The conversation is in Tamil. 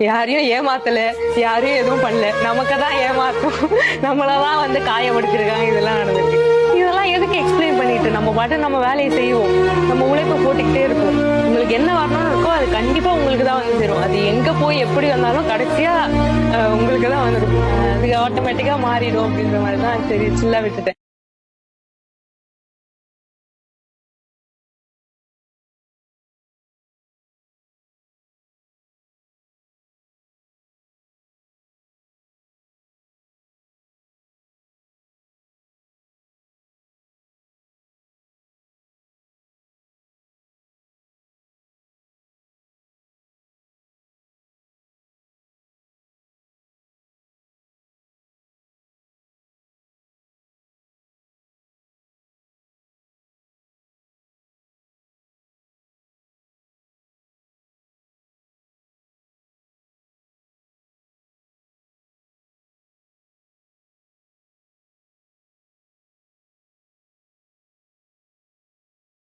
யாரையும் ஏமாத்தல, யாரையும் எதுவும் பண்ணல. நமக்கு தான் ஏமாத்தம், நம்மளதான் வந்து காயப்படுத்திருக்காங்க. இதெல்லாம் நடந்திருக்கு. இதெல்லாம் எதுக்கு எக்ஸ்பிளைன் பண்ணிட்டு நம்ம பாட்டு நம்ம வேலையை செய்வோம், நம்ம உழைப்பை போட்டுக்கிட்டே இருப்போம். உங்களுக்கு என்ன வரணும்னு இருக்கோ அது கண்டிப்பா உங்களுக்கு தான் வந்து சேரும். அது எங்க போய் எப்படி வந்தாலும் கடைசியா உங்களுக்கு தான் வந்துடும். அது ஆட்டோமேட்டிக்கா மாறிடும் அப்படின்ற மாதிரி தான் சரி சில்லா விட்டுட்டேன்.